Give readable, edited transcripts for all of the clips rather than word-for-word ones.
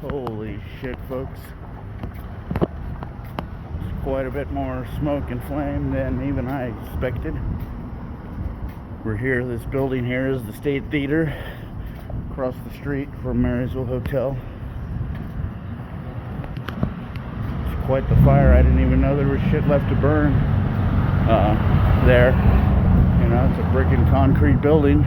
Holy shit, folks. It's quite a bit more smoke and flame than even I expected. We're here, this building here is the State Theater, across the street from Marysville Hotel. It's quite the fire. I didn't even know there was shit left to burn there. You know, it's a brick and concrete building.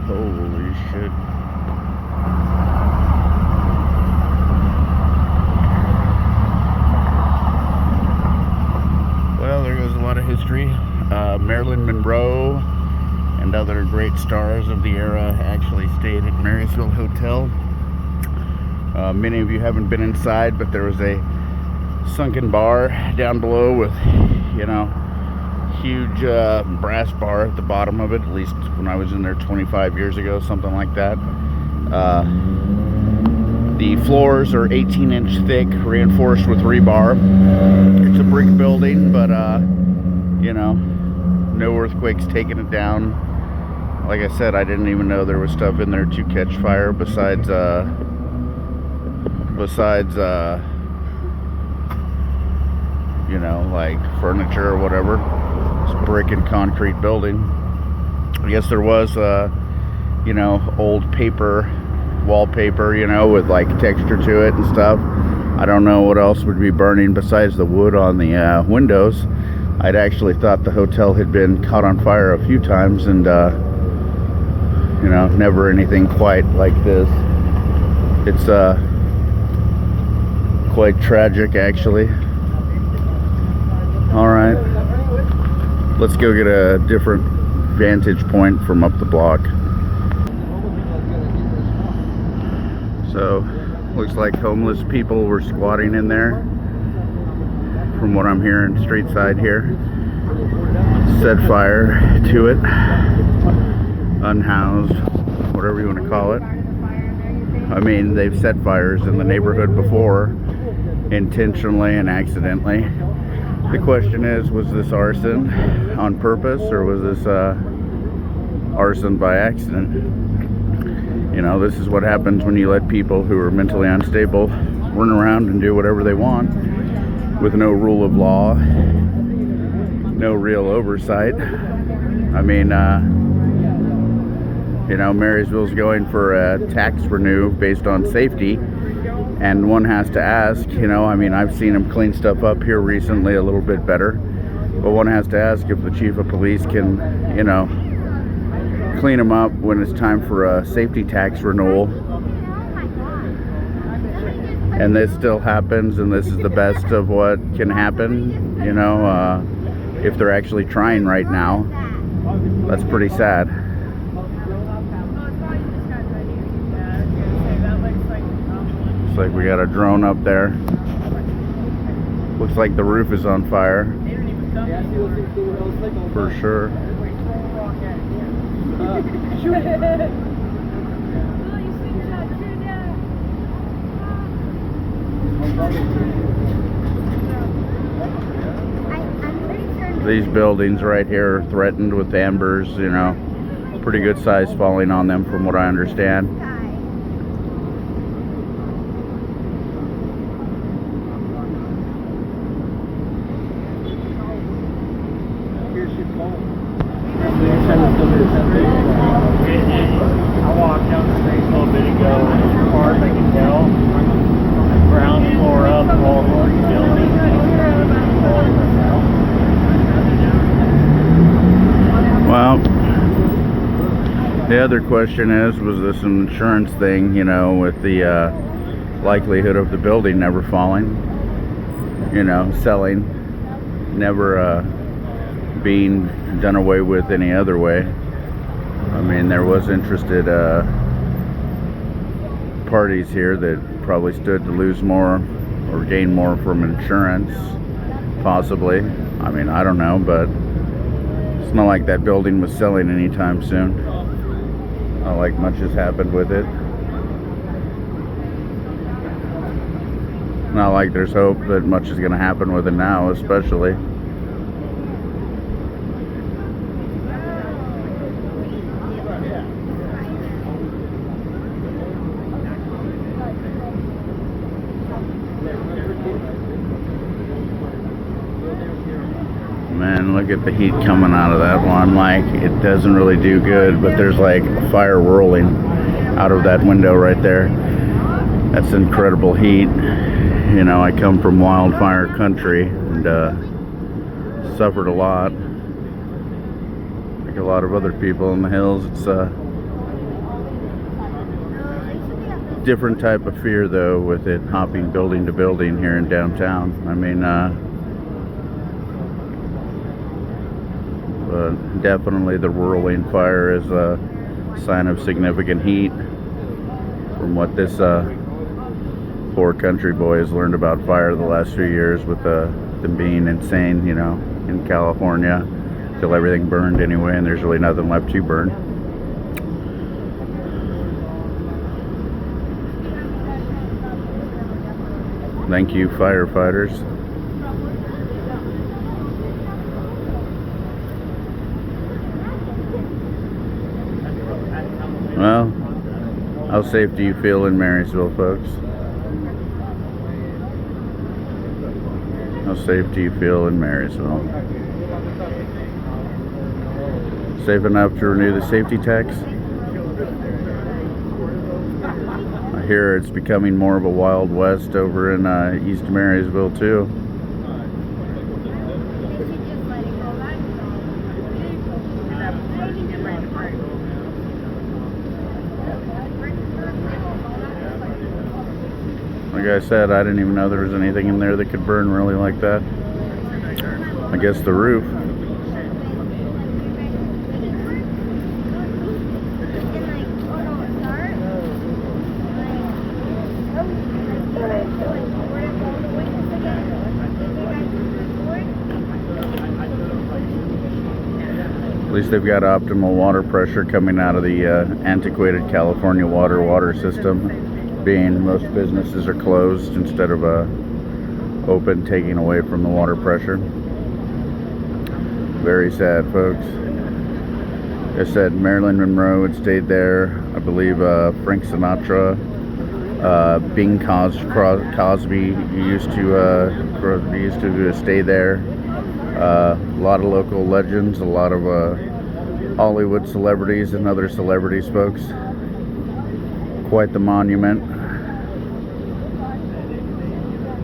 Holy shit. Well, there goes a lot of history. Marilyn Monroe and other great stars of the era actually stayed at Marysville Hotel. Many of you haven't been inside, but there was a sunken bar down below with, you know, huge brass bar at the bottom of it, at least when I was in there 25 years ago, something like that. The floors are 18-inch thick, reinforced with rebar. It's a brick building, but you know, no earthquakes taking it down. Like I said, I didn't even know there was stuff in there to catch fire besides you know, like furniture or whatever. It's a brick and concrete building. I guess there was you know, old paper, wallpaper, you know, with like texture to it and stuff. I don't know what else would be burning besides the wood on the windows. I'd actually thought the hotel had been caught on fire a few times, and you know, never anything quite like this. It's quite tragic, actually. All right, let's go get a different vantage point from up the block. So, looks like homeless people were squatting in there, from what I'm hearing street side here. Set fire to it, unhoused, whatever you want to call it. I mean, they've set fires in the neighborhood before, intentionally and accidentally. The question is, was this arson on purpose, or was this arson by accident? You know, this is what happens when you let people who are mentally unstable run around and do whatever they want with no rule of law, no real oversight. I mean, you know, Marysville's going for a tax renew based on safety, and one has to ask, you know, I mean, I've seen them clean stuff up here recently a little bit better, but one has to ask if the chief of police can, you know, clean them up when it's time for a safety tax renewal. And this still happens, and this is the best of what can happen, you know, if they're actually trying right now. That's pretty sad. Looks like we got a drone up there. Looks like the roof is on fire. For sure. These buildings right here are threatened with embers, you know, pretty good size falling on them from what I understand. I walked down the street a little bit ago, and as far as I can tell, ground floor up, all three buildings. Well, the other question is, was this an insurance thing, you know, with the likelihood of the building never falling, you know, selling, never being done away with any other way. I mean, there was interested parties here that probably stood to lose more or gain more from insurance, possibly. I mean, I don't know, but it's not like that building was selling anytime soon. Not like much has happened with it. Not like there's hope that much is going to happen with it now, especially. Man, look at the heat coming out of that one. Like, it doesn't really do good, but there's like a fire whirling out of that window right there. That's incredible heat. You know, I come from wildfire country and suffered a lot. Like a lot of other people in the hills. It's a different type of fear, though, with it hopping building to building here in downtown. I mean, definitely the whirling fire is a sign of significant heat. From what this poor country boy has learned about fire the last few years, with them being insane, you know, in California, till everything burned anyway, and there's really nothing left to burn. Thank you, firefighters. Well, how safe do you feel in Marysville, folks? How safe do you feel in Marysville? Safe enough to renew the safety tax? I hear it's becoming more of a Wild West over in East Marysville, too. Like I said, I didn't even know there was anything in there that could burn really like that. I guess the roof. At least they've got optimal water pressure coming out of the antiquated California water system, being most businesses are closed instead of open, taking away from the water pressure. Very sad, folks. Like I said, Marilyn Monroe had stayed there. I believe Frank Sinatra, Bing Cosby used to stay there. A lot of local legends, a lot of Hollywood celebrities and other celebrities, folks. Quite the monument.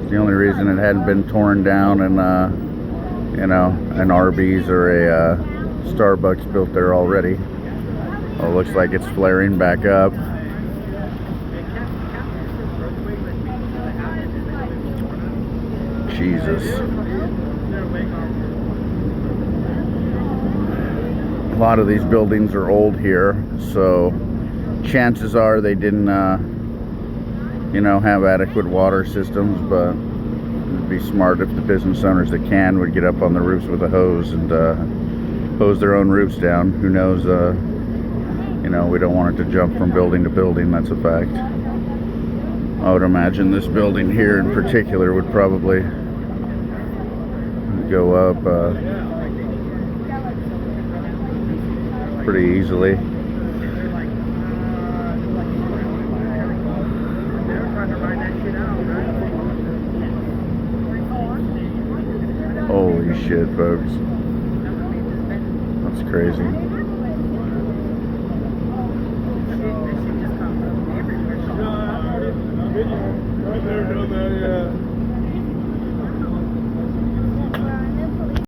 It's the only reason it hadn't been torn down and you know, an Arby's or a Starbucks built there already. Well, it looks like it's flaring back up. Jesus. A lot of these buildings are old here, so chances are they didn't you know, have adequate water systems, but it'd be smart if the business owners that can would get up on the roofs with a hose and hose their own roofs down. Who knows, you know, we don't want it to jump from building to building, that's a fact. I would imagine this building here in particular would probably go up pretty easily. Holy shit, folks. That's crazy.